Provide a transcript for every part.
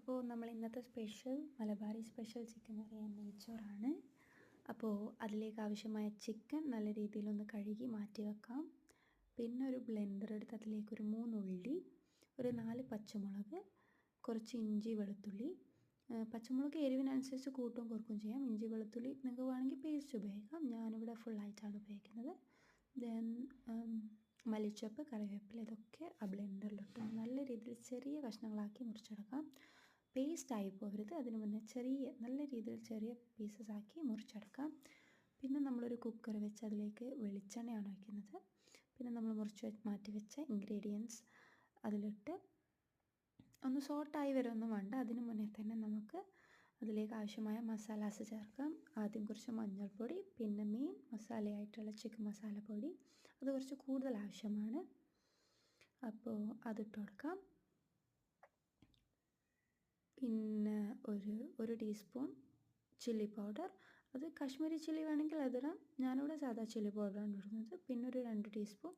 അപ്പോൾ നമ്മൾ ഇന്നത്തെ special Malabari special chicken curry and നെയ്ച്ചോറാണ്. അപ്പോൾ അതിലേക്ക് ആവശ്യമായ ചിക്കൻ നല്ല രീതിയിലൊന്ന് കഴുകി മാറ്റി വെക്കാം. പിന്നെ ഒരു ബ്ലെൻഡർ എടുത്ത് അതിലേക്ക് ഒരു 3 ഉള്ളി, ഒരു 4 പച്ചമുളക്, കുറച്ച് ഇഞ്ചി വെളുത്തുള്ളി. പച്ചമുളക് എരിവിനനുസരിച്ച് കൂട്ടും കുറക്കും ചെയ്യാം. ഇഞ്ചി വെളുത്തുള്ളി നിങ്ങൾക്ക് വേണമെങ്കിൽ പേസ്റ്റ് ഉപയോഗിക്കാം. ഞാനിവിടെ ഫുള്ളായിട്ടാണ് ഉപയോഗിക്കുന്നത്. ദെൻ മല്ലിച്ചപ്പ്, കറിവേപ്പില ഇതൊക്കെ ആ ബ്ലെൻഡറിലിട്ട് നല്ല രീതിയിൽ ചെറിയ കഷ്ണങ്ങളാക്കി മുറിച്ചെടുക്കാം. പേസ്റ്റായി പോകരുത്, അതിന് മുന്നേ നല്ല രീതിയിൽ ചെറിയ പീസസ് ആക്കി മുറിച്ചെടുക്കാം. പിന്നെ നമ്മളൊരു കുക്കർ വെച്ച് അതിലേക്ക് വെളിച്ചെണ്ണയാണ് വയ്ക്കുന്നത്. പിന്നെ നമ്മൾ മാറ്റി വെച്ച ഇൻഗ്രീഡിയൻസ് അതിലിട്ട് ഒന്ന് സോട്ടായി വരുമൊന്നും വേണ്ട. അതിന് മുന്നേ തന്നെ നമുക്ക് അതിലേക്ക് ആവശ്യമായ മസാലാസ് ചേർക്കാം. ആദ്യം കുറച്ച് മഞ്ഞൾപ്പൊടി, പിന്നെ മെയിൻ മസാലയായിട്ടുള്ള ചിക്കൻ മസാലപ്പൊടി, അത് കുറച്ച് കൂടുതൽ ആവശ്യമാണ്. അപ്പോൾ അതിട്ട് കൊടുക്കാം. പിന്നെ ഒരു ടീസ്പൂൺ ചില്ലി പൗഡർ, അത് കാശ്മീരി ചില്ലി വേണമെങ്കിൽ അതിടാം. ഞാനിവിടെ സാധാ ചില്ലി പൗഡറാണ് ഇടുന്നത്. പിന്നെ ഒരു 2 ടീസ്പൂൺ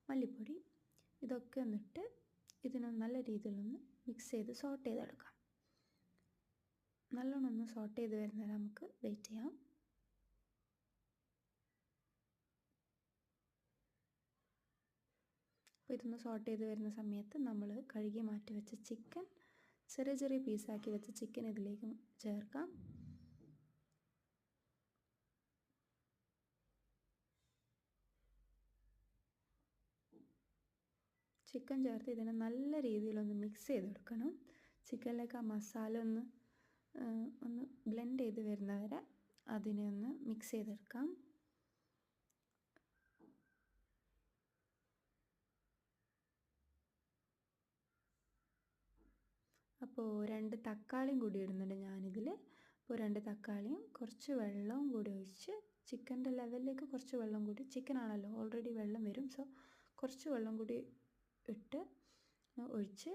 മല്ലിപ്പൊടി. ഇതൊക്കെ ഒന്നിട്ട് ഇതിനൊന്ന് നല്ല രീതിയിലൊന്ന് മിക്സ് ചെയ്ത് സോട്ട് ചെയ്തെടുക്കാം. നല്ലോണം ഒന്ന് സോട്ട് ചെയ്ത് വരുന്നത് നമുക്ക് വെയിറ്റ് ചെയ്യാം. അപ്പോൾ ഇതൊന്ന് സോട്ട് ചെയ്ത് വരുന്ന സമയത്ത് നമ്മൾ കഴുകി മാറ്റി വെച്ച ചിക്കൻ, ചെറിയ ചെറിയ പീസാക്കി വെച്ച ചിക്കൻ ഇതിലേക്ക് ചേർക്കാം. ചിക്കൻ ചേർത്ത് ഇതിനെ നല്ല രീതിയിലൊന്ന് മിക്സ് ചെയ്തെടുക്കണം. ചിക്കനിലേക്ക് ആ മസാല ഒന്ന് ബ്ലെൻഡ് ചെയ്ത് വരുന്നവരെ അതിനെ ഒന്ന് മിക്സ് ചെയ്തെടുക്കാം. അപ്പോൾ 2 തക്കാളിയും കൂടി ഇടുന്നുണ്ട് ഞാനിതിൽ. അപ്പോൾ 2 തക്കാളിയും കുറച്ച് വെള്ളവും കൂടി ഒഴിച്ച്, ചിക്കൻ്റെ ലെവലിലേക്ക് കുറച്ച് വെള്ളം കൂടി, ചിക്കനാണല്ലോ ഓൾറെഡി വെള്ളം വരും, സോ കുറച്ച് വെള്ളം കൂടി ഒഴിച്ച്,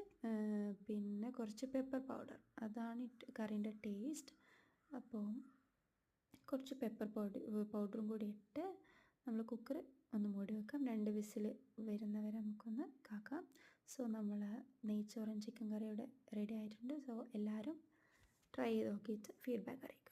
പിന്നെ കുറച്ച് പെപ്പർ പൗഡർ, അതാണ് കറീൻ്റെ ടേസ്റ്റ്. അപ്പോൾ കുറച്ച് പെപ്പർ പൗഡറും കൂടി ഇട്ട് നമ്മൾ കുക്കർ ഒന്ന് മൂടി വെക്കാം. 2 വിസിൽ വരുന്നവരെ നമുക്കൊന്ന് കാക്കാം. സോ നമ്മൾ നെയ്ച്ചോറും ചിക്കൻ കറിയുടെ റെഡി ആയിട്ടുണ്ട്. സോ എല്ലാവരും ട്രൈ ചെയ്ത് നോക്കിയിട്ട് ഫീഡ്ബാക്ക് അറിയിക്കാം.